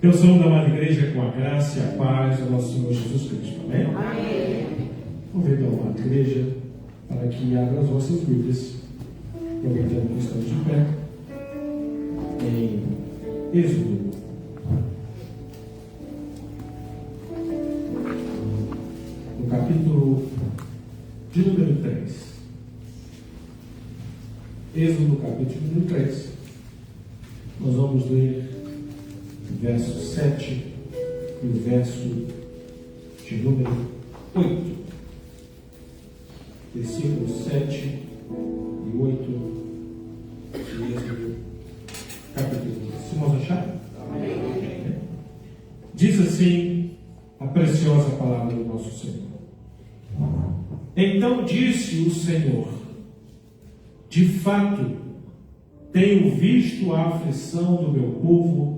Eu sou da amada igreja com a graça e a paz do nosso Senhor Jesus Cristo. Amém? Amém. Convido a amada igreja para que abra as vossas Bíblias, aproveitando que estamos de pé, em Êxodo. No capítulo de número 3. Êxodo, capítulo número 3. Nós vamos ler o verso 7 e o verso de número 8. Versículos 7 e 8 de Êxodo, capítulo 3. Se nós achar? Amém. Diz assim a preciosa palavra do nosso Senhor. Então disse o Senhor: de fato, tenho visto a aflição do meu povo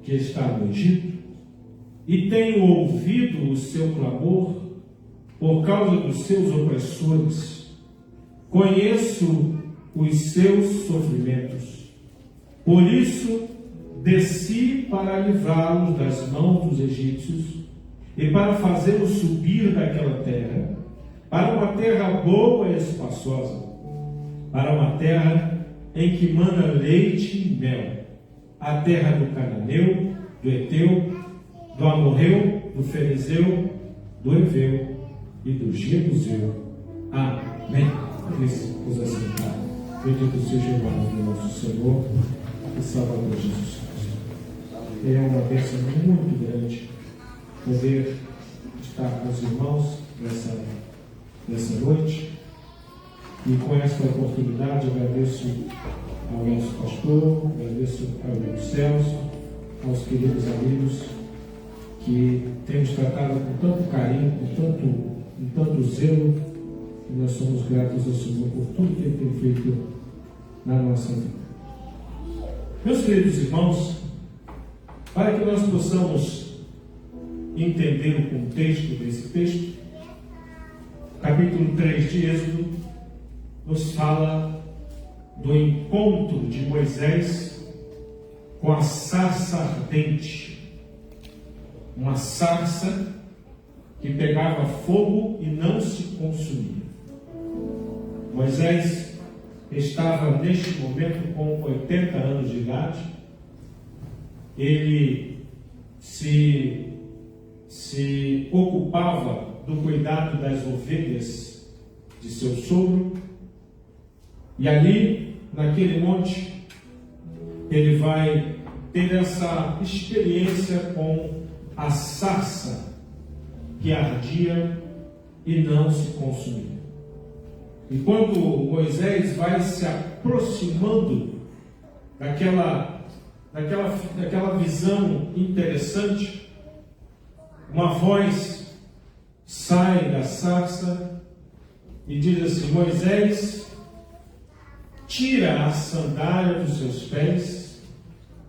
que está no Egito, e tenho ouvido o seu clamor por causa dos seus opressores. Conheço os seus sofrimentos. Por isso, desci para livrá-los das mãos dos egípcios e para fazê-los subir daquela terra, para uma terra boa e espaçosa, para uma terra em que mana leite e mel, a terra do Cananeu, do Eteu, do Amorreu, do Ferezeu, do Eveu e do Jebuseu. Amém. Vamos assentar. Bendito seja o nome do nosso Senhor e Salvador Jesus Cristo. É uma bênção muito grande poder estar com os irmãos nessa noite. E com esta oportunidade agradeço ao nosso pastor, agradeço ao irmão Celso, aos queridos amigos que temos tratado com tanto carinho, com tanto zelo, e nós somos gratos ao Senhor por tudo que Ele tem feito na nossa vida. Meus queridos irmãos, para que nós possamos entender o contexto desse texto, capítulo 3 de Êxodo nos fala do encontro de Moisés com a sarça ardente, uma sarça que pegava fogo e não se consumia. Moisés estava neste momento com 80 anos de idade. Ele se ocupava do cuidado das ovelhas de seu sogro. E ali, naquele monte, ele vai ter essa experiência com a sarça que ardia e não se consumia. E quando Moisés vai se aproximando daquela visão interessante, uma voz sai da sarça e diz assim: Moisés, tira a sandália dos seus pés,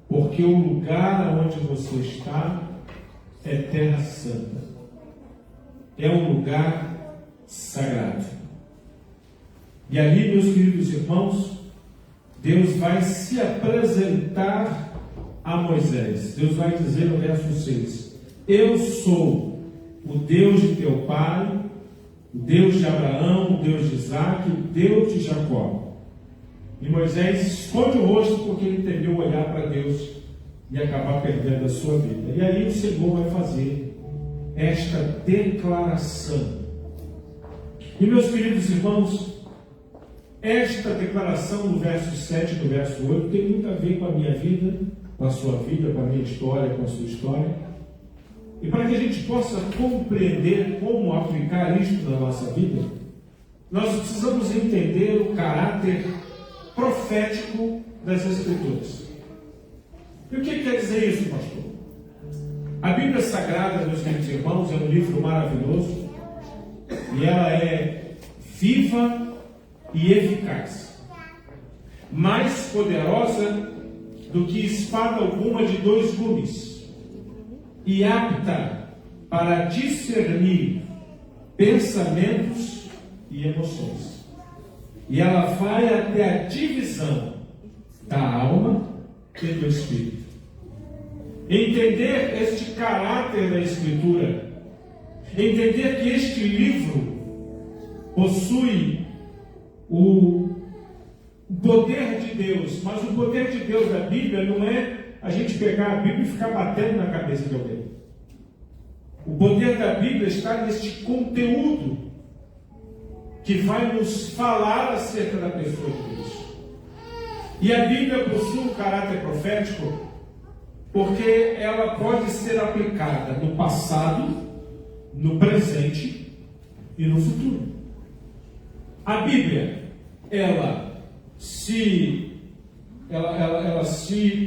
porque o lugar onde você está é terra santa, é um lugar sagrado. E ali, meus queridos irmãos, Deus vai se apresentar a Moisés. Deus vai dizer no verso 6: eu sou o Deus de teu pai, o Deus de Abraão, o Deus de Isaac, o Deus de Jacó. E Moisés esconde o rosto porque ele temeu olhar para Deus e acabar perdendo a sua vida. E aí o Senhor vai fazer esta declaração. E meus queridos irmãos, esta declaração do verso 7 e do verso 8 tem muito a ver com a minha vida, com a sua vida, com a minha história, com a sua história. E para que a gente possa compreender como aplicar isto na nossa vida, nós precisamos entender o caráter profético das Escrituras. E o que quer dizer isso, pastor? A Bíblia Sagrada, meus queridos irmãos, é um livro maravilhoso e ela é viva e eficaz, mais poderosa do que espada alguma de 2 gumes, e apta para discernir pensamentos e emoções. E ela vai até a divisão da alma e do espírito. entender este caráter da Escritura, entender que este livro possui o poder de Deus, mas o poder de Deus da Bíblia não é a gente pegar a Bíblia e ficar batendo na cabeça de alguém. O poder da Bíblia está neste conteúdo que vai nos falar acerca da pessoa de Deus. E a Bíblia possui um caráter profético porque ela pode ser aplicada no passado, no presente e no futuro. A Bíblia, ela se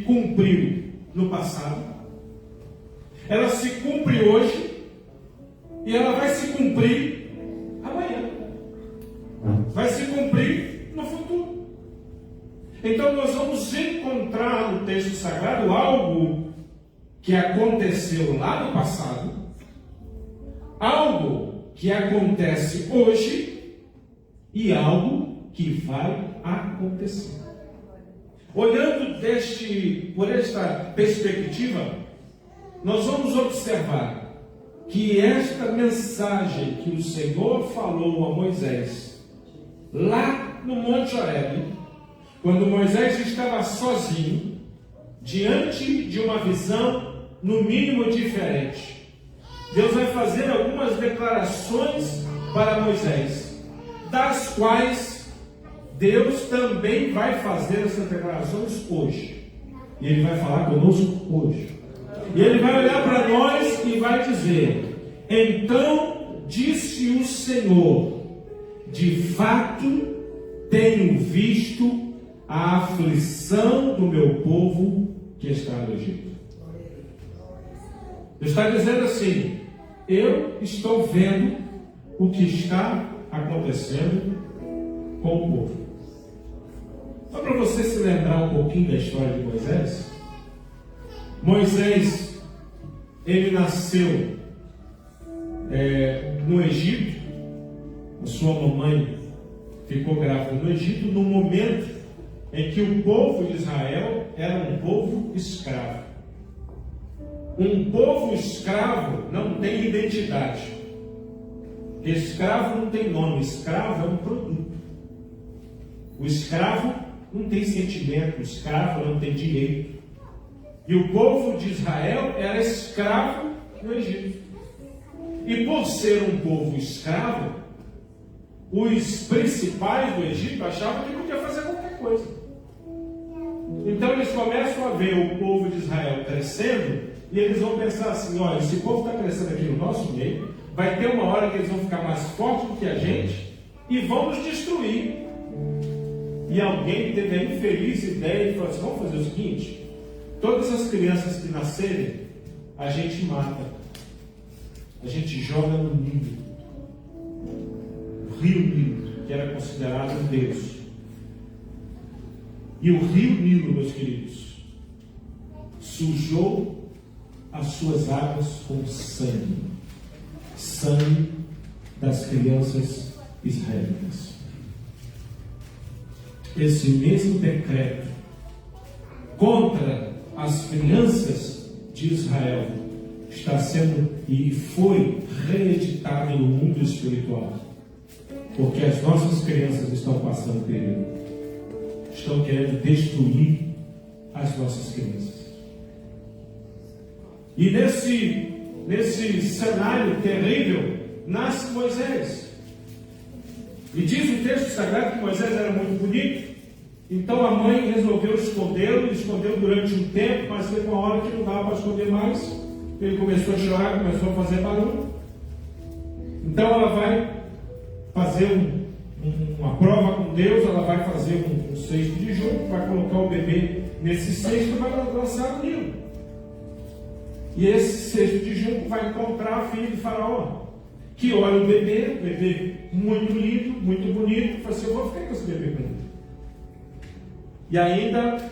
cumpriu no passado, ela se cumpre hoje e ela vai se cumprir amanhã. Vai se cumprir no futuro. Então nós vamos encontrar no texto sagrado algo que aconteceu lá no passado, algo que acontece hoje e algo que vai acontecer. Olhando por esta perspectiva, nós vamos observar que esta mensagem que o Senhor falou a Moisés, lá no Monte Horebe, quando Moisés estava sozinho, diante de uma visão no mínimo diferente, Deus vai fazer algumas declarações para Moisés, das quais Deus também vai fazer essas declarações hoje. E Ele vai falar conosco hoje. E Ele vai olhar para nós e vai dizer: então disse o Senhor, de fato tenho visto a aflição do meu povo que está no Egito. Ele está dizendo assim: eu estou vendo o que está acontecendo com o povo. Só para você se lembrar um pouquinho da história de Moisés. Moisés, ele nasceu no Egito. A sua mamãe ficou grávida no Egito no momento em que o povo de Israel era um povo escravo. Um povo escravo não tem identidade. Escravo não tem nome, escravo é um produto. O escravo não tem sentimento, o escravo não tem direito. E o povo de Israel era escravo no Egito. E por ser um povo escravo, os principais do Egito achavam que podia fazer qualquer coisa. Então eles começam a ver o povo de Israel crescendo e eles vão pensar assim: olha, esse povo está crescendo aqui no nosso meio, vai ter uma hora que eles vão ficar mais fortes do que a gente e vão nos destruir. E alguém teve a infeliz ideia e falou assim: vamos fazer o seguinte, todas as crianças que nascerem, a gente mata, a gente joga no Nilo, o rio Nilo, que era considerado um deus. E o rio Nilo, meus queridos, sujou as suas águas com sangue das crianças israelitas. Esse mesmo decreto contra as crianças de Israel está sendo e foi reeditado no mundo espiritual, porque as nossas crianças estão passando período, estão querendo destruir as nossas crianças. E nesse cenário terrível nasce Moisés. E diz o texto sagrado que Moisés era muito bonito. Então a mãe resolveu escondê-lo, escondeu durante um tempo, mas teve uma hora que não dava para esconder mais. Ele começou a chorar, começou a fazer barulho. Então ela vai fazer uma prova com Deus, ela vai fazer um cesto de junco, vai colocar o bebê nesse cesto e vai lançar no Nilo. E esse cesto de junco vai encontrar a filha de Faraó, que olha o bebê muito lindo, muito bonito, e fala assim: eu vou ficar com esse bebê bonito. E ainda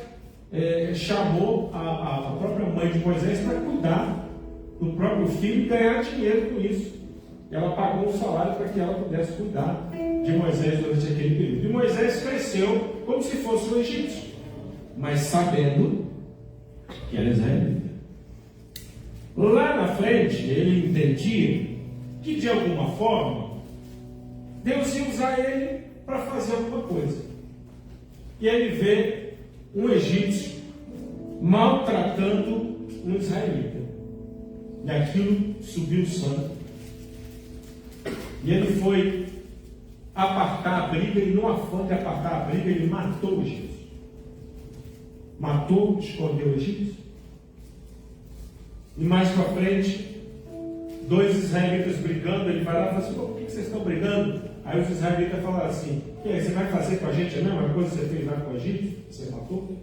chamou a própria mãe de Moisés para cuidar do próprio filho e ganhar dinheiro com isso. Ela pagou um salário para que ela pudesse cuidar de Moisés durante aquele período. E Moisés cresceu como se fosse um egípcio, mas sabendo que era israelita. Lá na frente, ele entendia que, de alguma forma, Deus ia usar ele para fazer alguma coisa. E ele vê um egípcio maltratando um israelita. E aquilo subiu o sangue. E ele foi apartar a briga, e no afã de apartar a briga, ele matou o egípcio. Matou, escondeu o egípcio. E mais para frente, 2 israelitas brigando, ele vai lá e fala assim: por que vocês estão brigando? Aí os israelitas falaram assim: e aí, você vai fazer com a gente a mesma coisa que você fez lá com o egípcio? Você matou?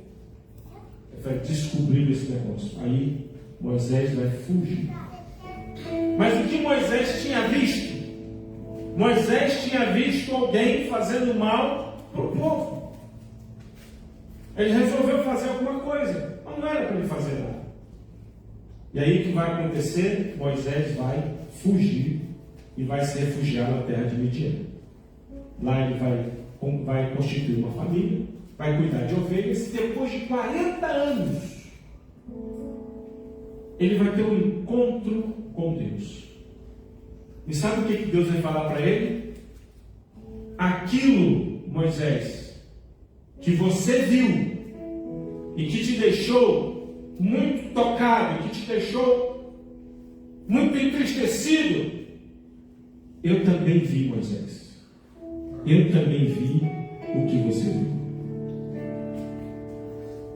Ele vai descobrir esse negócio. Aí Moisés vai fugir. Mas o que Moisés tinha visto? Moisés tinha visto alguém fazendo mal para o povo. Ele resolveu fazer alguma coisa, mas não era para ele fazer nada. E aí o que vai acontecer? Moisés vai fugir e vai se refugiar na terra de Midian. Lá ele vai constituir uma família, vai cuidar de ovelhas, e depois de 40 anos ele vai ter um encontro com Deus. E sabe o que Deus vai falar para ele? Aquilo, Moisés, que você viu e que te deixou muito tocado, que te deixou muito entristecido, eu também vi, Moisés. Eu também vi o que você viu.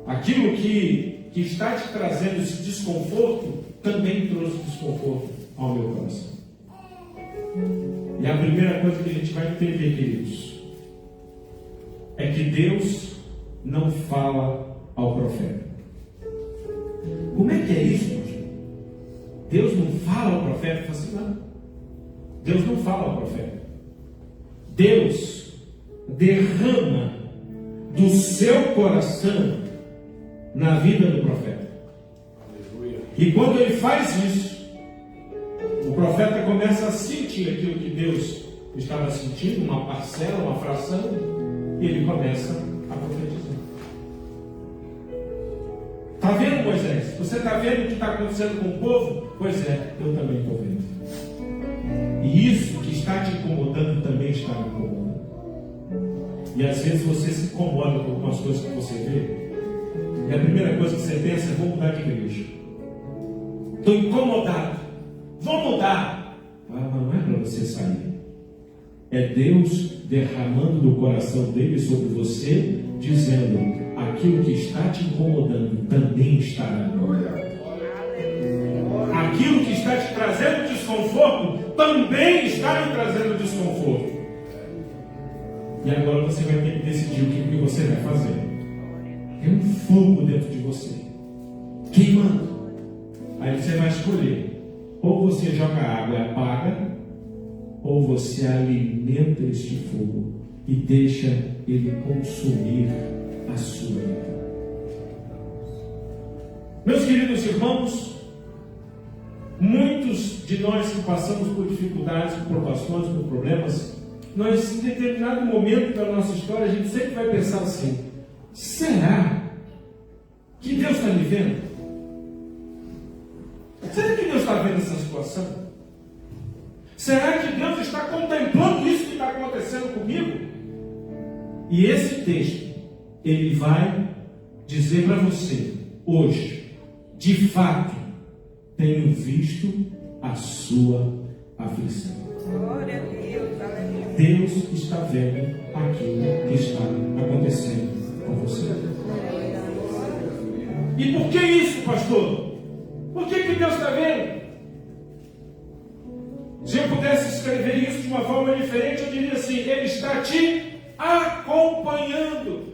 Aquilo que está te trazendo esse desconforto também trouxe desconforto ao meu coração. E a primeira coisa que a gente vai entender, queridos, é que Deus não fala ao profeta. Como é que é isso, pastor? Deus não fala ao profeta? Eu falo assim: não. Deus não fala ao profeta. Deus derrama do seu coração na vida do profeta. Aleluia. E quando ele faz isso, o profeta começa a sentir aquilo que Deus estava sentindo, uma parcela, uma fração, e ele começa a profetizar. Está vendo, Moisés? Você está vendo o que está acontecendo com o povo? Pois é, eu também estou vendo. E isso que está te incomodando também está me incomodando. E às vezes você se incomoda com algumas coisas que você vê, e a primeira coisa que você pensa é: vou mudar de igreja. Estou incomodado. Vou mudar. Mas não é para você sair. É Deus derramando do coração dele sobre você, dizendo: aquilo que está te incomodando também estará. Aquilo que está te trazendo desconforto também está me trazendo desconforto. E agora você vai ter que decidir o que você vai fazer. Tem um fogo dentro de você, queimando. Aí você vai escolher: ou você joga água e apaga, ou você alimenta este fogo e deixa ele consumir a sua vida. Meus queridos irmãos, muitos de nós que passamos por dificuldades, por provações, por problemas, nós, em determinado momento da nossa história, a gente sempre vai pensar assim: será que Deus está me vendo? Será que Deus está vendo essa situação? Será que Deus está contemplando isso que está acontecendo comigo? E esse texto, ele vai dizer para você hoje: de fato, tenho visto a sua aflição. Glória a Deus, aleluia. Deus está vendo aquilo que está acontecendo com você. E por que isso, pastor? Por que Deus está vendo? Se eu pudesse escrever isso de uma forma diferente, eu diria assim: Ele está te acompanhando.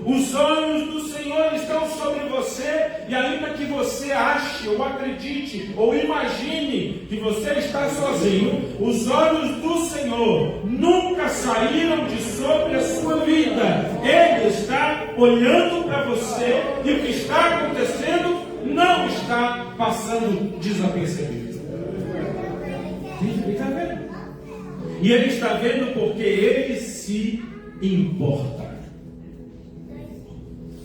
Os olhos do Senhor estão sobre você, e ainda que você ache, ou acredite, ou imagine que você está sozinho, os olhos do Senhor nunca saíram de sobre a sua vida. Ele está olhando para você, e o que está acontecendo não está passando desapercebido. Ele está vendo. E ele está vendo porque ele se importa.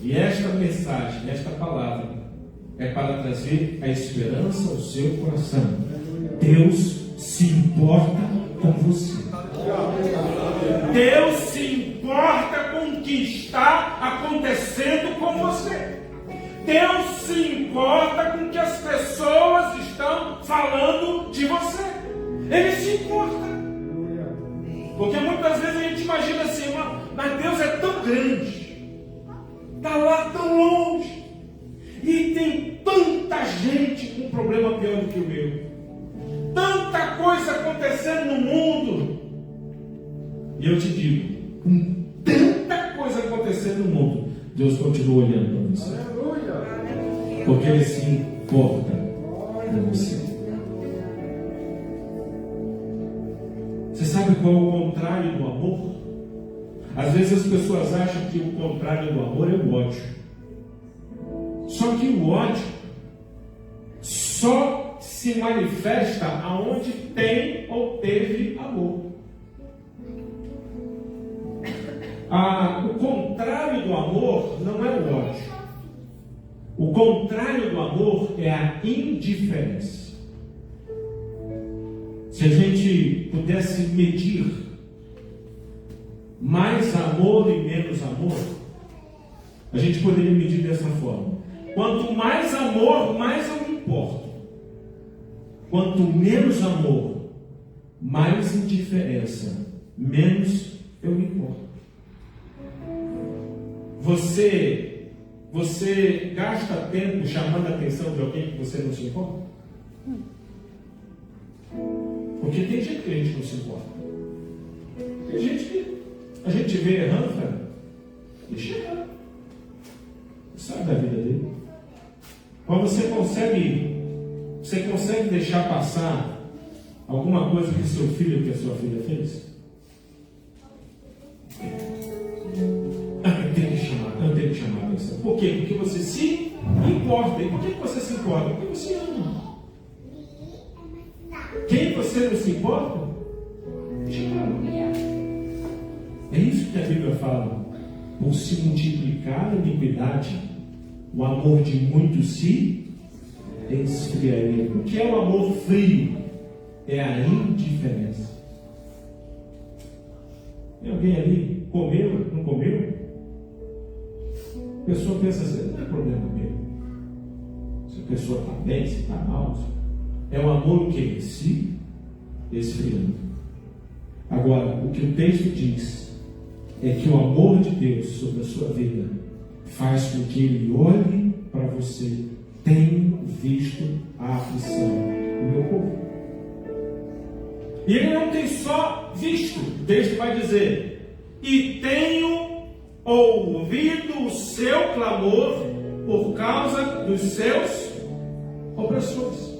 E esta mensagem, esta palavra, é para trazer a esperança ao seu coração. Deus se importa com você. Deus se importa com o que está acontecendo com você. Deus se importa com o que as pessoas estão falando de você. Ele se importa. Porque muitas vezes a gente imagina assim, mas Deus é tão grande, está lá tão longe, e tem tanta gente com um problema pior do que o meu, tanta coisa acontecendo no mundo. E eu te digo, com tanta coisa acontecendo no mundo, Deus continua olhando para você. Porque Ele se importa com você. Você sabe qual é o contrário do amor? Às vezes as pessoas acham que o contrário do amor é o ódio. Só que o ódio só se manifesta aonde tem ou teve amor. O contrário do amor não é o ódio. O contrário do amor é a indiferença. Se a gente pudesse medir mais amor e menos amor, a gente poderia medir dessa forma: quanto mais amor, mais eu me importo. Quanto menos amor, mais indiferença, menos eu me importo. Você gasta tempo chamando a atenção de alguém que você não se importa? Porque tem gente que a gente não se importa. Tem gente que a gente vê errando, cara, deixa errar. Sabe da vida dele. Mas você consegue deixar passar alguma coisa que seu filho ou que a sua filha fez? Eu tenho que chamar a atenção. Por quê? Porque você se importa. E por que você se importa? Porque você ama. Quem você não se importa? É isso que a Bíblia fala. Por se multiplicar a iniquidade, o amor de muitos se esfriaria. O que é o amor frio? É a indiferença. Tem alguém ali? Comeu? Não comeu? A pessoa pensa assim, não é problema meu. Se a pessoa está bem, se está mal. É o amor que se esfriando. Agora, o que o texto diz é que o amor de Deus sobre a sua vida faz com que Ele olhe para você. Tenho visto a aflição do meu povo. E Ele não tem só visto. O texto vai dizer: e tenho ouvido o seu clamor por causa dos seus opressores.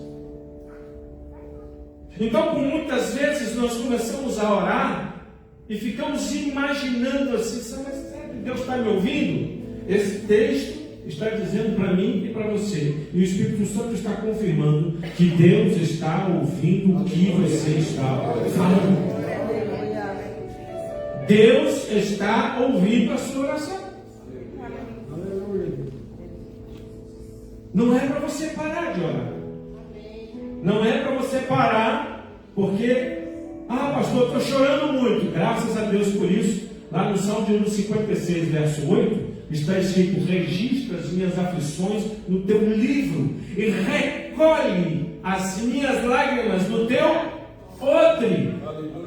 Então, por muitas vezes nós começamos a orar e ficamos imaginando assim, mas será que Deus está me ouvindo? Esse texto está dizendo para mim e para você, e o Espírito Santo está confirmando que Deus está ouvindo o que você está falando. Deus está ouvindo a sua oração. Não é para você parar de orar. Não é para você parar, porque, pastor, estou chorando muito. Graças a Deus por isso. Lá no Salmo de número 56, verso 8, está escrito: registra as minhas aflições no teu livro e recolhe as minhas lágrimas no teu odre.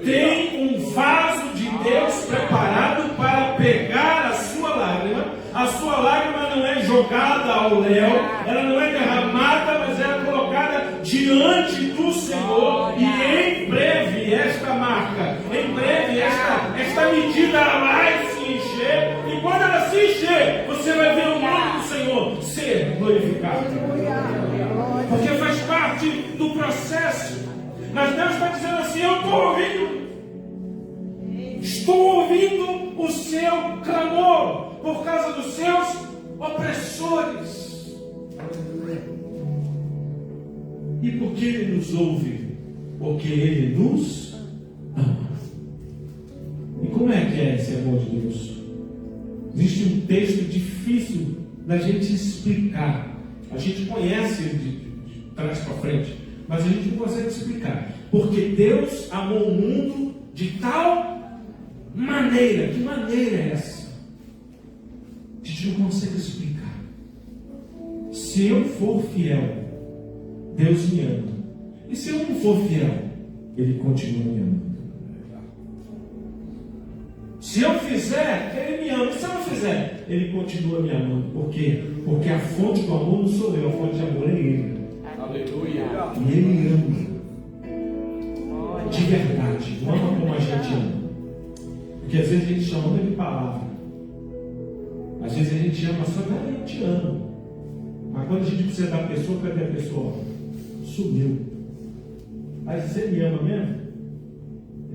Tem um vaso de Deus preparado para pegar a sua lágrima. A sua lágrima não é jogada ao léu, ela não é derramada, mas ela é colocada diante do Senhor. E em breve esta marca, em breve esta medida ela vai se encher. E quando ela se encher, você vai ver o nome do Senhor ser glorificado. Porque faz parte do processo. Mas Deus está dizendo assim: eu estou ouvindo o seu clamor por causa dos seus opressores. E por que Ele nos ouve? Porque Ele nos ama. E como é que é esse amor de Deus? Existe um texto difícil da gente explicar, A gente conhece ele de trás para frente, mas a gente não consegue explicar. Porque Deus amou o mundo de tal maneira. Que maneira é essa? A gente não consegue explicar. Se eu for fiel, Deus me ama. E se eu não for fiel, Ele continua me amando. Se eu fizer, Ele me ama. E se eu não fizer, Ele continua me amando. Por quê? Porque a fonte do amor não sou eu, a fonte de amor é Ele. Aleluia. E Ele ama. De verdade. Não ama como a gente ama. Porque às vezes a gente chama de palavra. Às vezes a gente ama só que a gente ama. Mas quando a gente precisa da pessoa, cadê a pessoa? Sumiu. Aí você me ama mesmo?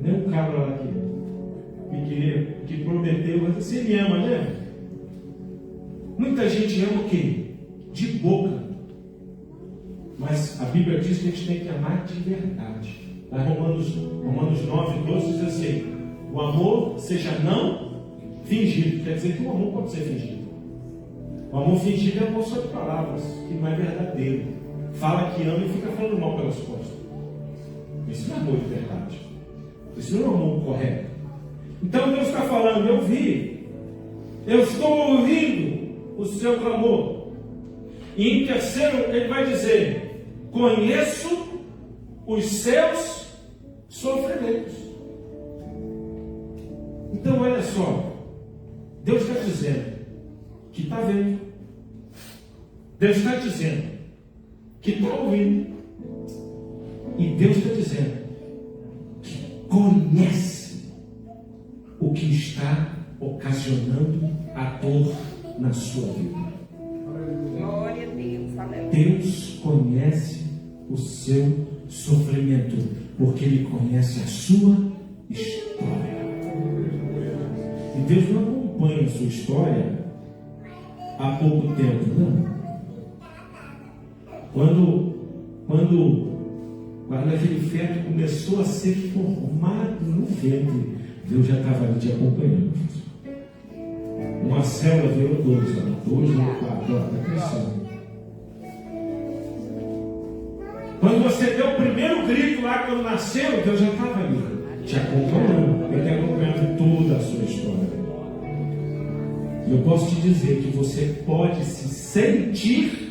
Nem um cabra lá que prometeu, mas você me ama mesmo? Muita gente ama o quê? De boca. Mas a Bíblia diz que a gente tem que amar de verdade. Lá Romanos 9:12 diz assim: o amor seja não fingido. Quer dizer que o amor pode ser fingido. O amor fingido é amor só de palavras, que não é verdadeiro. Fala que ama e fica falando mal pelas costas. Isso não é amor de verdade. Isso não é amor correto. Então Deus está falando: eu vi, eu estou ouvindo o seu clamor. E em terceiro, ele vai dizer: conheço os seus sofrimentos. Então olha só, Deus está dizendo que está vendo. Deus está dizendo que está ouvindo. E Deus está dizendo que conhece o que está ocasionando a dor na sua vida. Glória a Deus. Aleluia. Deus conhece o seu sofrimento, porque Ele conhece a sua história. E Deus não acompanha a sua história há pouco tempo, não. Quando aquele feto começou a ser formado no ventre, Deus já estava ali te acompanhando. Uma célula virou 2, 2 virou 4, está crescendo. Quando você deu o primeiro grito lá, quando nasceu, Deus já estava ali, te acompanhando. Ele está acompanhando toda a sua história. E eu posso te dizer que você pode se sentir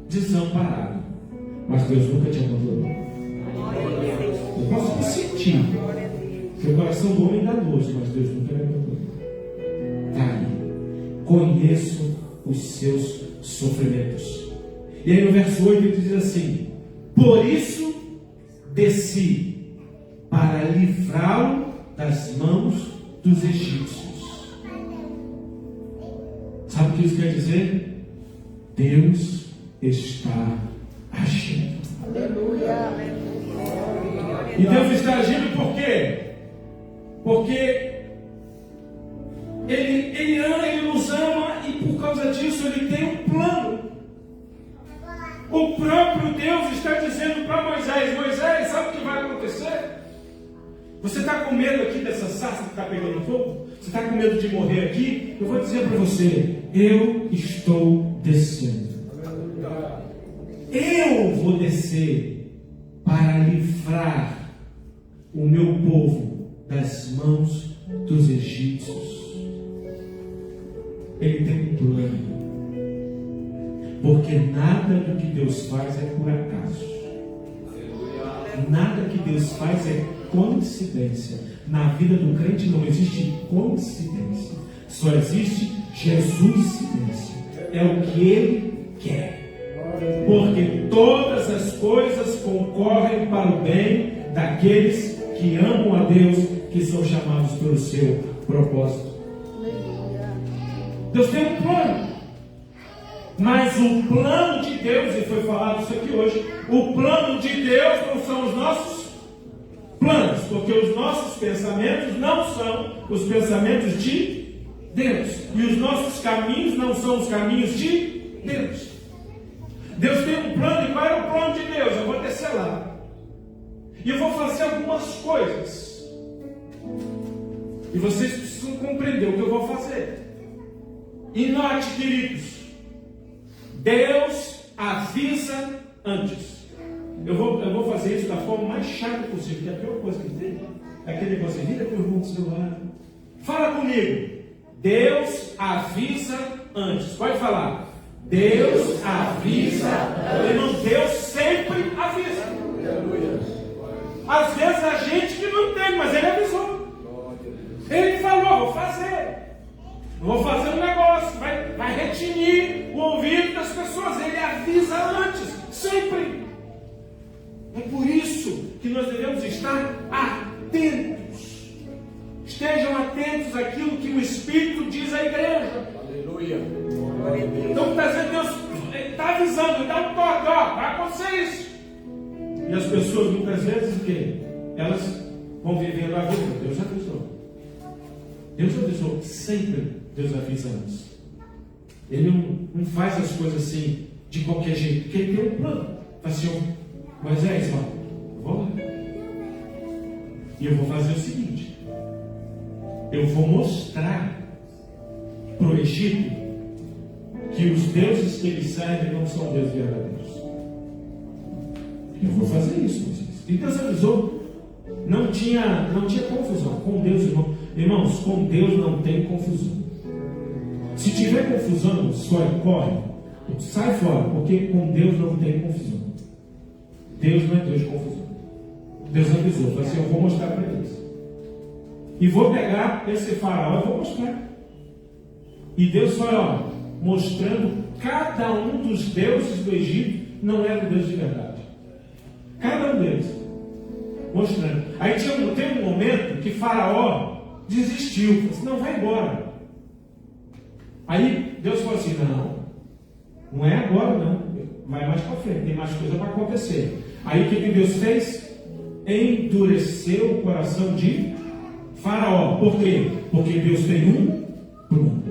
desamparado, mas Deus nunca te abandonou. Eu posso me sentir. Seu coração do homem é enganoso, mas Deus nunca me abandonou. Está aí. Conheço os seus sofrimentos. E aí no verso 8 ele diz assim: por isso desci para livrá-lo das mãos dos egípcios. Sabe o que isso quer dizer? Deus está agindo. Aleluia. E Deus está agindo por quê? Porque Ele ama, Ele nos ama, e por causa disso Ele tem um plano. O próprio Deus está dizendo para Moisés: Moisés, sabe o que vai acontecer? Você está com medo aqui dessa sarça que está pegando fogo? Você está com medo de morrer aqui? Eu vou dizer para você: eu estou descendo. Eu vou descer para livrar o meu povo das mãos dos egípcios. Ele tem um plano. Porque nada do que Deus faz é por acaso. Nada que Deus faz é coincidência. Na vida do crente não existe coincidência. Só existe Jesuscidência. É o que Ele quer. Porque todas as coisas concorrem para o bem daqueles que amam a Deus, que são chamados pelo seu propósito. Deus tem um plano. Mas o plano de Deus, e foi falado isso aqui hoje, o plano de Deus não são os nossos planos, porque os nossos pensamentos não são os pensamentos de Deus, e os nossos caminhos não são os caminhos de Deus. Deus tem um plano, e qual é o plano de Deus? Eu vou descer lá, e eu vou fazer algumas coisas, e vocês precisam compreender o que eu vou fazer. E note, queridos, Deus avisa antes. Eu vou fazer isso da forma mais chata possível, que a pior coisa que tem é aquele negócio, vira para o irmão do seu lado. Fala comigo. Deus avisa antes. Pode falar. Deus avisa antes. Irmão, Deus sempre avisa. Às vezes a gente que não tem, mas Ele avisou. Ele falou, vou fazer. Vou fazer um negócio. Vai retinir o ouvido das pessoas. Ele avisa antes. Sempre. É por isso que nós devemos estar atentos. Estejam atentos àquilo que o Espírito diz à igreja. Aleluia. Então, Deus está avisando, Ele dá um toque, ó, vai acontecer isso. E as pessoas, muitas vezes, o quê? Elas vão vivendo a vida. Deus avisou. Deus avisou. Sempre Deus avisa antes. Ele não faz as coisas assim, de qualquer jeito, porque Ele tem um plano. Fala assim, Moisés, eu vou lá. E eu vou fazer o seguinte. Eu vou mostrar para o Egito que os deuses que eles servem não são deuses verdadeiros. Eu vou fazer isso, Moisés. E Deus avisou. Não tinha confusão. Com Deus, irmãos, com Deus não tem confusão. Se tiver confusão, corre. Sai fora, porque com Deus não tem confusão. Deus não é Deus de confusão. Deus avisou, falou assim, eu vou mostrar para eles. E vou pegar esse faraó e vou mostrar. E Deus foi, mostrando cada um dos deuses do Egito não era o Deus de verdade. Cada um deles. Mostrando. Aí tem um momento que faraó desistiu. Falou assim, não, vai embora. Aí Deus falou assim, não é agora não. Vai mais para frente, tem mais coisa para acontecer. Aí o que Deus fez? Endureceu o coração de faraó. Por quê? Porque Deus tem um plano.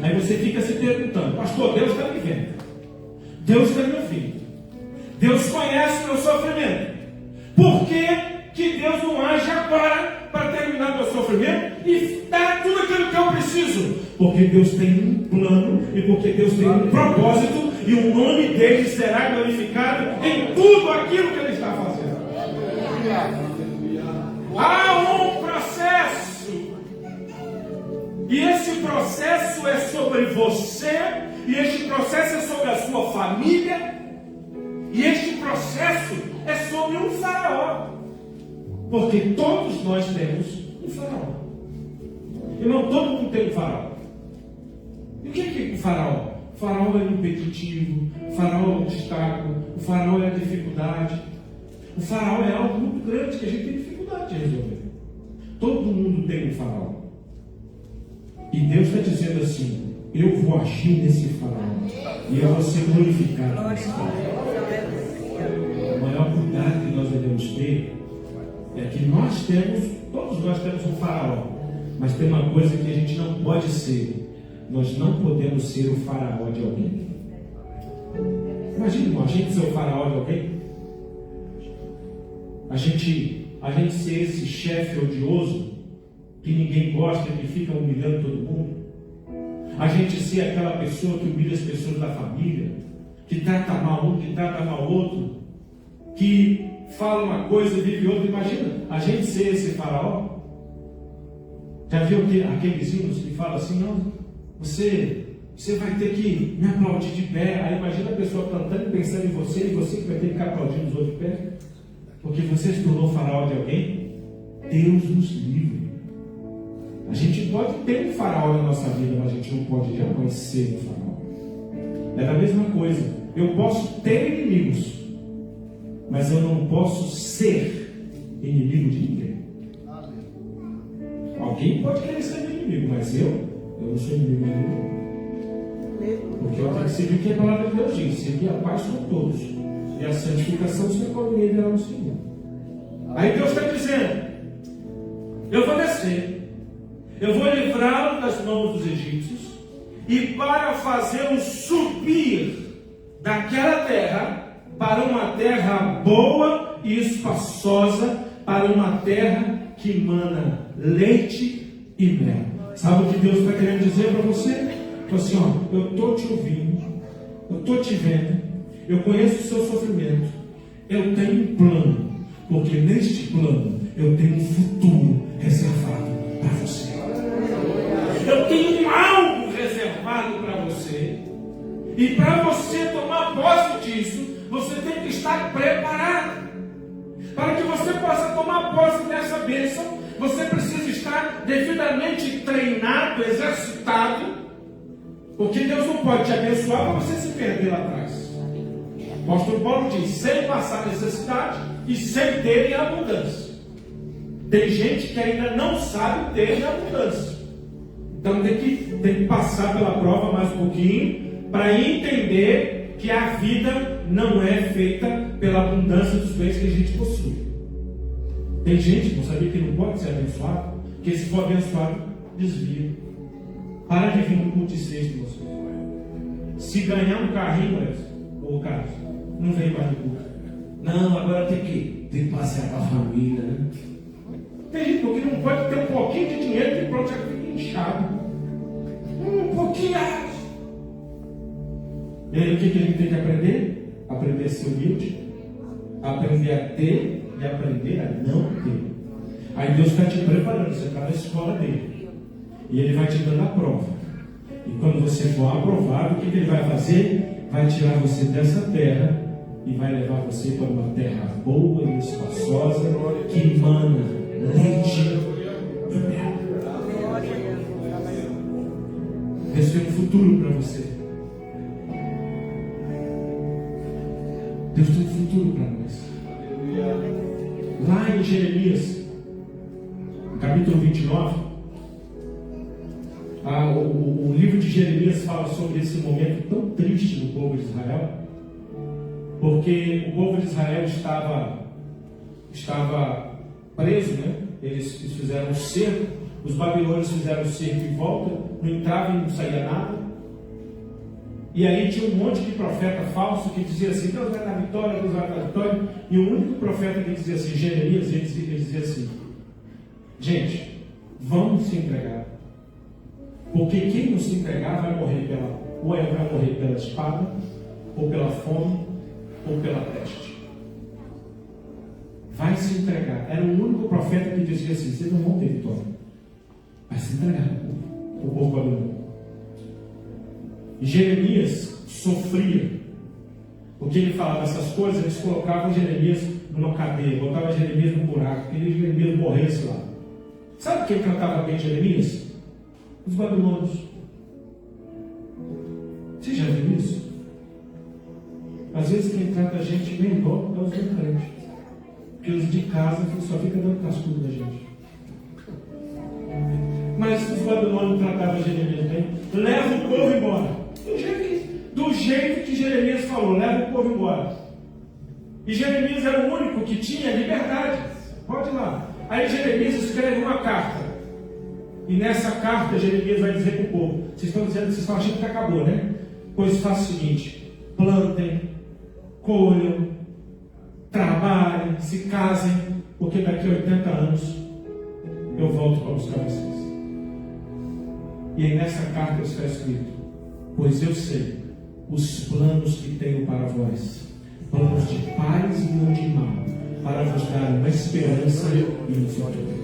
Aí você fica se perguntando, pastor, Deus está me vendo. Deus está me ouvindo. Deus conhece o meu sofrimento. Por que Deus não age agora para terminar o meu sofrimento e dar tudo aquilo que eu preciso? Porque Deus tem um plano e porque Deus tem um propósito e o nome dele será glorificado em tudo aquilo que ele está fazendo. Há um processo e esse processo é sobre você e este processo é sobre a sua família e este processo é sobre um faraó, porque todos nós temos um faraó. Irmão, todo mundo tem um faraó. E o que é o faraó? O faraó é impeditivo, o faraó é um obstáculo, o faraó é a dificuldade. O faraó é algo muito grande que a gente tem dificuldade de resolver. Todo mundo tem um faraó. E Deus está dizendo assim, eu vou agir nesse faraó e eu vou ser glorificado nesse faraó. O maior cuidado que nós devemos ter é que todos nós temos um faraó, mas tem uma coisa que a gente não pode ser. Nós não podemos ser o faraó de alguém. Imagina, irmão, a gente ser o faraó de alguém. A gente ser esse chefe odioso que ninguém gosta, que fica humilhando todo mundo. A gente ser aquela pessoa que humilha as pessoas da família, que trata mal um, que trata mal outro, que fala uma coisa e vive outra. Imagina, a gente ser esse faraó. Já viu aqueles hinos que falam assim, não, você vai ter que me aplaudir de pé. Aí imagina a pessoa cantando e pensando em você, e você que vai ter que ficar aplaudindo os outros de pé, porque você se tornou faraó de alguém. Deus nos livre. A gente pode ter um faraó na nossa vida, mas a gente não pode jamais ser um faraó. É da mesma coisa. Eu posso ter inimigos, mas eu não posso ser inimigo de ninguém. Alguém pode querer ser meu inimigo, mas eu não sou inimigo de ninguém. Porque eu tenho que seguir o que a palavra de Deus diz: seguir a paz com todos e a santificação sem qual ninguém verá no Senhor. Aí Deus está dizendo: eu vou descer, eu vou livrá-lo das mãos dos egípcios, e para fazê-lo subir daquela terra para uma terra boa e espaçosa, para uma terra que mana leite e mel. Sabe o que Deus está querendo dizer para você? Assim, eu estou te ouvindo, eu estou te vendo, eu conheço o seu sofrimento, eu tenho um plano, porque neste plano eu tenho um futuro reservado para você. Eu tenho algo reservado para você. E para você tomar posse disso, você tem que estar preparado. Para que você possa tomar posse dessa bênção, você precisa estar devidamente treinado, exercitado. Porque Deus não pode te abençoar para você se perder lá atrás. O apóstolo Paulo diz, sem passar necessidade e sem ter em abundância. Tem gente que ainda não sabe ter em abundância. Então tem que passar pela prova mais um pouquinho para entender que a vida não é feita pela abundância dos bens que a gente possui. Tem gente que não sabia que não pode ser abençoado, que se for abençoado, desvia. Para de vir no culto de sexta, você. Se ganhar um carrinho, ou Carlos, não vem mais no culto. Não, agora tem que passear com a família, né? Tem gente que não pode ter um pouquinho de dinheiro que pronto já fica inchado. Um pouquinho. E aí o que a gente tem que aprender? Aprender a ser humilde, aprender a ter e aprender a não ter. Aí Deus está te preparando, você está na escola dele. E ele vai te dando a prova. E quando você for aprovado, o que ele vai fazer? Vai tirar você dessa terra e vai levar você para uma terra boa e espaçosa, que mana leite e mel. Deus tem um futuro para você. Deus tem um futuro para nós. Lá em Jeremias, capítulo 29, o livro de Jeremias fala sobre esse momento tão triste do povo de Israel, porque o povo de Israel estava preso, né? Eles fizeram um cerco, os babilônios fizeram um cerco em volta, não entrava e não saía nada. E aí tinha um monte de profeta falso que dizia assim, Deus vai dar vitória, Deus vai dar vitória. E o único profeta que dizia assim, Jeremias, ele dizia assim, gente, vamos se entregar. Porque quem não se entregar vai morrer vai morrer pela espada, ou pela fome, ou pela peste. Vai se entregar. Era o único profeta que dizia assim, vocês não vão ter vitória. Vai se entregar o povo babilônico. Jeremias sofria, porque ele falava essas coisas, eles colocavam Jeremias numa cadeia, botavam Jeremias num buraco, queria que Jeremias morresse lá. Sabe quem tratava bem Jeremias? Os babilônios. Você já viu isso? Às vezes quem trata a gente melhor é os do crente, porque os de casa só fica dando cascudo da gente. Mas os babilônios tratavam Jeremias bem, leva o povo embora. Do jeito que Jeremias falou, leva o povo embora. E Jeremias era o único que tinha liberdade. Pode ir lá. Aí Jeremias escreve uma carta. E nessa carta Jeremias vai dizer para o povo, vocês estão achando que acabou, né? Pois faça o seguinte, plantem, colham, trabalhem, se casem, porque daqui a 80 anos eu volto para buscar vocês. E aí nessa carta está escrito, pois eu sei os planos que tenho para vós, planos de paz e não de mal, para vos dar uma esperança e um futuro.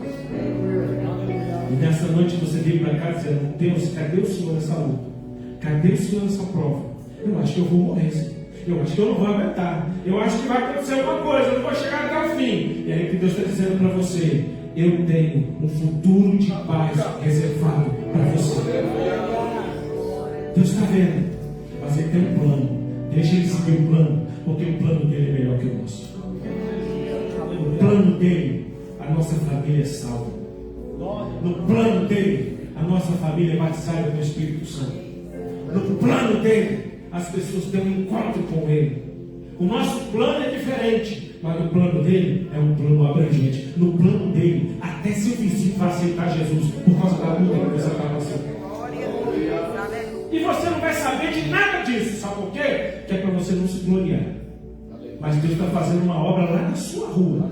E nessa noite você veio para cá dizendo, Deus, cadê o Senhor nessa luta? Cadê o Senhor nessa prova? Eu acho que eu vou morrer. Eu acho que eu não vou aguentar. Eu acho que vai acontecer alguma coisa, eu não vou chegar até o fim. E aí que Deus está dizendo para você, eu tenho um futuro de paz reservado para você. Deus está vendo, mas Ele tem um plano. Deixa Ele seguir o plano, porque o plano dele é melhor que o nosso. No plano dele, a nossa família é salva. No plano dele, a nossa família é batizada no Espírito Santo. No plano dele, as pessoas têm um encontro com Ele. O nosso plano é diferente, mas o plano dele é um plano abrangente. No plano dele, até seu vizinho vai aceitar Jesus por causa da luta que você está passando. E você não vai saber de nada disso, sabe por quê? Que é para você não se gloriar. Mas Deus está fazendo uma obra lá na sua rua.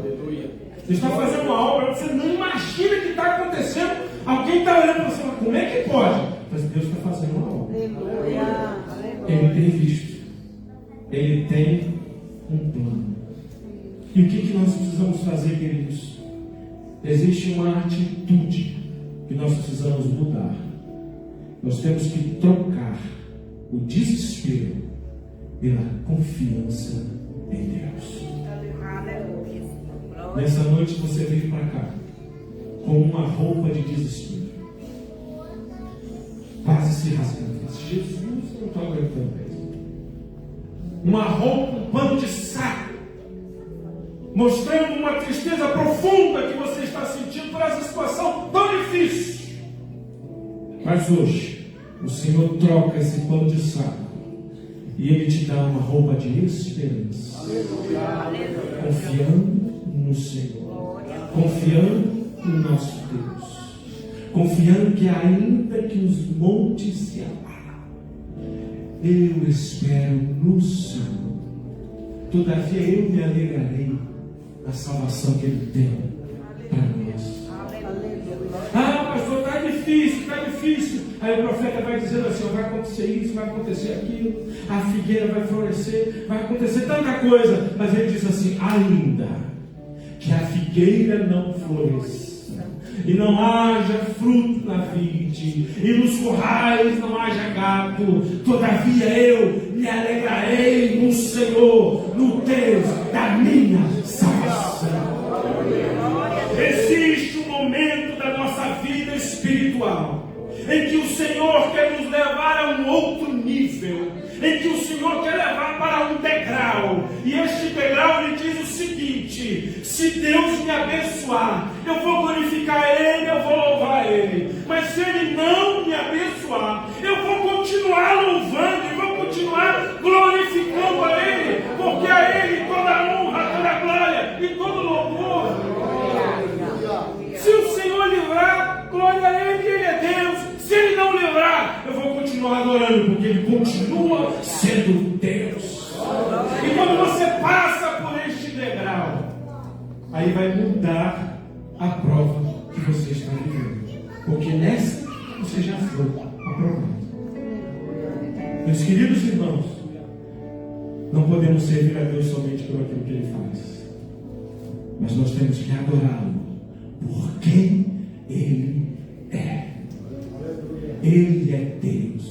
Deus está fazendo uma obra que você não imagina que está acontecendo. Alguém está olhando para você, mas como é que pode? Mas Deus está fazendo uma obra. Ele tem visto. Ele tem um plano. E o que nós precisamos fazer, queridos? Existe uma atitude que nós precisamos mudar. Nós temos que trocar o desespero pela confiança em Deus. Nessa noite você veio para cá com uma roupa de desespero, quase se rasgando. Jesus, não estou aguentando mesmo. Uma roupa, um pano de saco, mostrando uma tristeza profunda que você está sentindo por essa situação tão difícil. Mas hoje o Senhor troca esse pano de saco e Ele te dá uma roupa de esperança. Confiando no Senhor, confiando no nosso Deus, confiando que ainda que os montes se abalem, eu espero no Senhor. Todavia eu me alegrarei na salvação que Ele tem para nós. Ah, pastor, está difícil, está difícil. Aí o profeta vai dizendo assim: vai acontecer isso, vai acontecer aquilo, a figueira vai florescer, vai acontecer tanta coisa. Mas ele diz assim: ainda que a figueira não floresça, e não haja fruto na vide, e nos currais não haja gado, todavia eu me alegrarei no Senhor, no Deus da minha salvação. Existe um momento da nossa vida espiritual em que o Senhor quer nos levar a um outro nível, em que o Senhor quer levar para um degrau, e este degrau lhe diz o seguinte: se Deus me abençoar, eu vou glorificar Ele, eu vou louvar Ele, mas se Ele não me abençoar, eu vou continuar louvando e vou continuar glorificando a Ele, porque a Ele toda a honra, toda a glória e todo o louvor. Se o Senhor livrar, glória a Ele, Ele é Deus. Se Ele não livrar, eu vou continuar adorando, porque Ele continua sendo Deus. E quando você passa por este degrau, aí vai mudar a prova que você está vivendo, porque nessa você já foi aprovado. Meus queridos irmãos, não podemos servir a Deus somente por aquilo que Ele faz, mas nós temos que adorá-lo por quem Ele é. Ele é Deus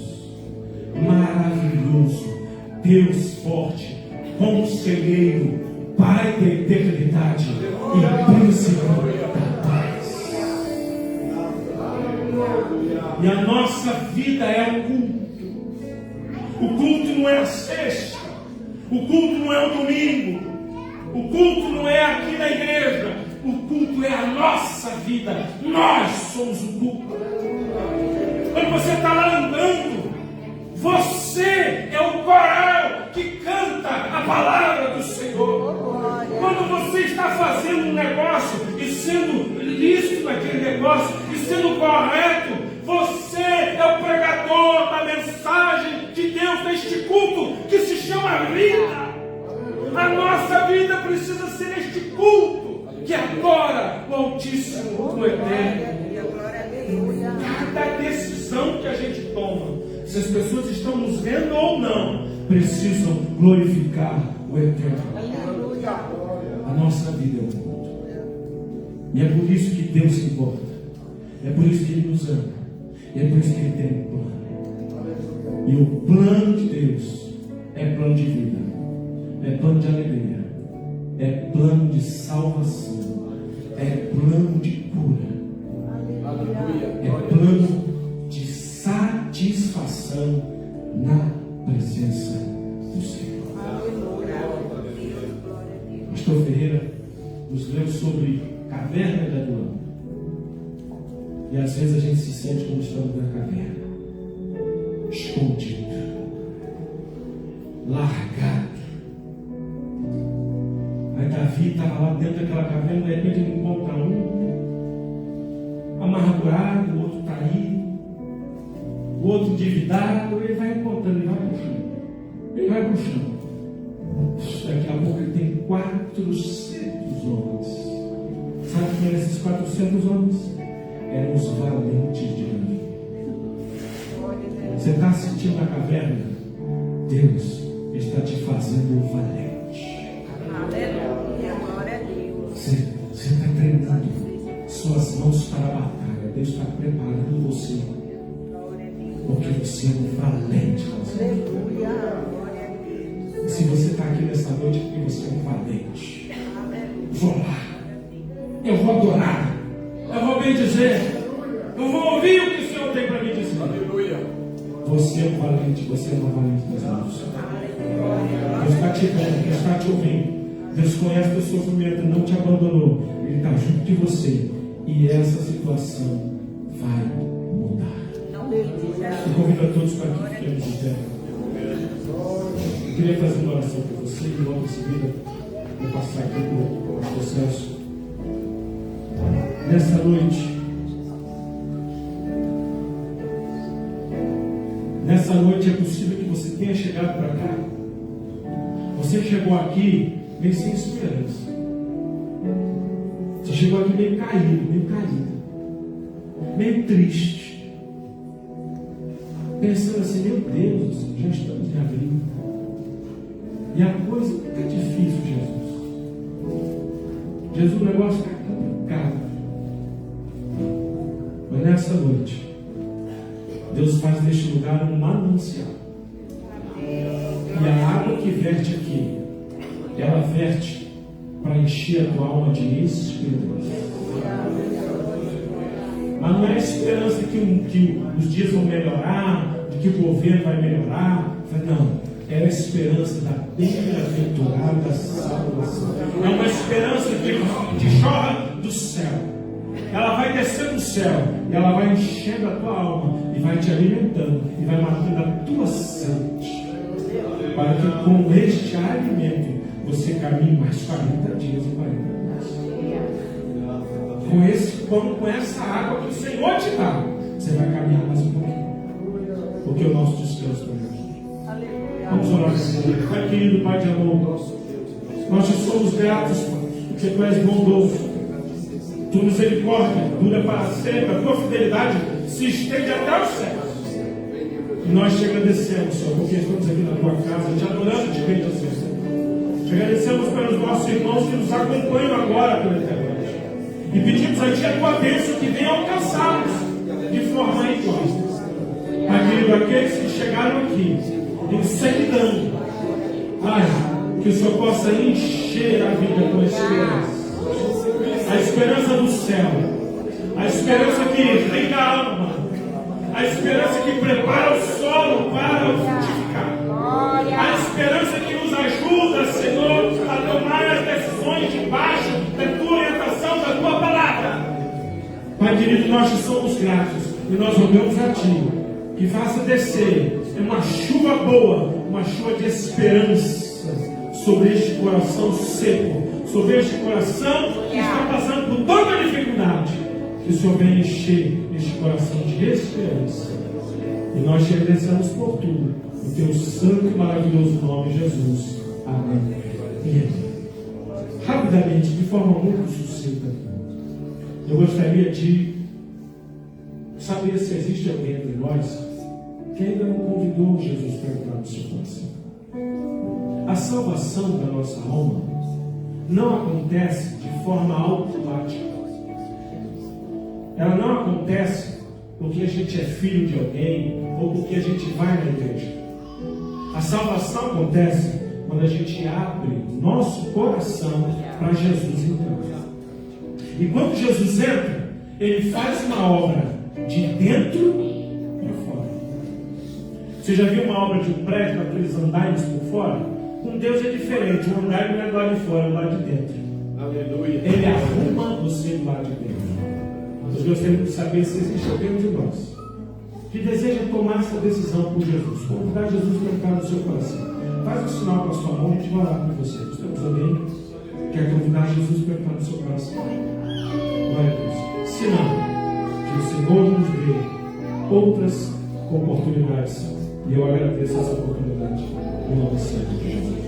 maravilhoso, Deus forte, conselheiro, Pai da eternidade e príncipe da paz. E a nossa vida é o culto. O culto não é a sexta, o culto não é o domingo, o culto não é aqui na igreja, o culto é a nossa vida. Nós somos o culto. Quando você está lá andando, você é o coral que canta a palavra do Senhor. Quando você está fazendo um negócio e sendo lícito naquele negócio e sendo correto, você é o pregador da mensagem de Deus neste culto que se chama vida. A nossa vida precisa ser este culto que adora o Altíssimo, o Eterno. Cada decisão que a gente toma, se as pessoas estão nos vendo ou não, precisam glorificar o Eterno. A nossa vida é um culto. E é por isso que Deus se importa. É por isso que Ele nos ama. E é por isso que Ele tem um plano. E o plano de Deus é plano de vida, é plano de alegria, é plano de salvação, é plano de cura, é plano de satisfação na presença do Senhor. Pastor Ferreira nos leu sobre caverna de Adulão. E às vezes a gente se sente como estamos na caverna, escondido, largado. Aí Davi estava lá dentro daquela caverna, de repente ele encontra um amargurado, o outro está aí, o outro endividado. Ele vai encontrando, ele vai para o chão. Ele vai para o chão. Daqui a pouco ele tem 400 homens. Sabe quem eram esses 400 homens? Eram os valentes de Davi. Você está sentindo a caverna? Deus está te fazendo valente. Aleluia. Glória a Deus. Você está treinando suas mãos para a batalha. Deus está preparando você. Glória a Deus. Porque você é um valente. Aleluia. Glória a Deus. E se você está aqui nessa noite, é porque você é um valente. Vou lá. Eu vou adorar. Eu vou bem dizer. Eu vou ouvir o que o Senhor tem para me dizer. Aleluia. Você é um valente. Você é uma valente das mãos do Senhor. Deus está te vendo. Deus está te ouvindo. Deus conhece o teu sofrimento. Não te abandonou. Ele está junto de você. E essa situação vai mudar. Eu convido a todos para que fiquemos de pé. Eu queria fazer uma oração para você e logo em seguida vou passar aqui para o processo. Nessa noite é possível que você tenha chegado para cá. Você chegou aqui meio sem esperança. Você chegou aqui meio caído, meio triste. Pensando assim, meu Deus, já estamos em abril. E a coisa está difícil, Jesus, o negócio está complicado. Mas nessa noite, Deus faz deste lugar um manancial. E a água que verte aqui, ela verte para encher a tua alma de esperança. Mas não é a esperança que os dias vão melhorar, de que o governo vai melhorar. Não. É a esperança da bem-aventurada salvação. É uma esperança que jorra do céu. Ela vai descer do céu e ela vai enchendo a tua alma e vai te alimentando e vai matando a tua sede, para que com este alimento você caminhe mais 40 dias e 40 dias. Com esse pão, com essa água que o Senhor te dá, você vai caminhar mais um pouquinho, porque o nosso descanso é hoje. Vamos orar, Senhor. Pai querido, Pai de amor, nós te somos gratos, porque Tu és bondoso. Tua misericórdia dura para sempre, a Tua fidelidade se estende até os céus. E nós te agradecemos, Senhor, porque estamos aqui na Tua casa, te adorando, te bendizendo. Te agradecemos pelos nossos irmãos que nos acompanham agora pela internet. E pedimos a Ti a Tua bênção que venha alcançá-los de forma igual. Pai querido, aqueles que chegaram aqui, encenando, que o Senhor possa encher a vida com esperança. A esperança do céu, a esperança que irriga a alma, a esperança que prepara o solo para o frutificar, a esperança que nos ajuda, Senhor, a tomar as decisões debaixo da Tua orientação, da Tua palavra. Pai querido, nós te somos gratos e nós rogamos a Ti que faça descer uma chuva boa, uma chuva de esperança sobre este coração seco, sobre este coração que está passando por tanta dificuldade. Que o Senhor venha encher este coração de esperança. E nós te agradecemos por tudo, em Teu santo e maravilhoso nome, Jesus. Amém. E amém. Rapidamente, de forma muito sucinta, eu gostaria de saber se existe alguém entre nós que ainda não convidou Jesus para entrar no seu coração. A salvação da nossa alma não acontece de forma automática. Ela não acontece porque a gente é filho de alguém ou porque a gente vai na igreja. A salvação acontece quando a gente abre nosso coração para Jesus entrar. E quando Jesus entra, Ele faz uma obra de dentro para fora. Você já viu uma obra de um prédio, aqueles andaimes por fora? Com Deus é diferente. O andaime não é do lado de fora, é do lado de dentro. Aleluia. Ele arruma você do lado de dentro. Nós gostaríamos de saber se existe alguém de nós que deseja tomar essa decisão por Jesus, convidar Jesus para entrar no seu coração. Faz um sinal com a sua mão e a gente vai orar por você. Nós temos alguém que quer convidar Jesus para entrar no seu coração. Glória a Deus. Se não, que o Senhor nos dê outras oportunidades. E eu agradeço essa oportunidade. Em nome do Senhor Jesus.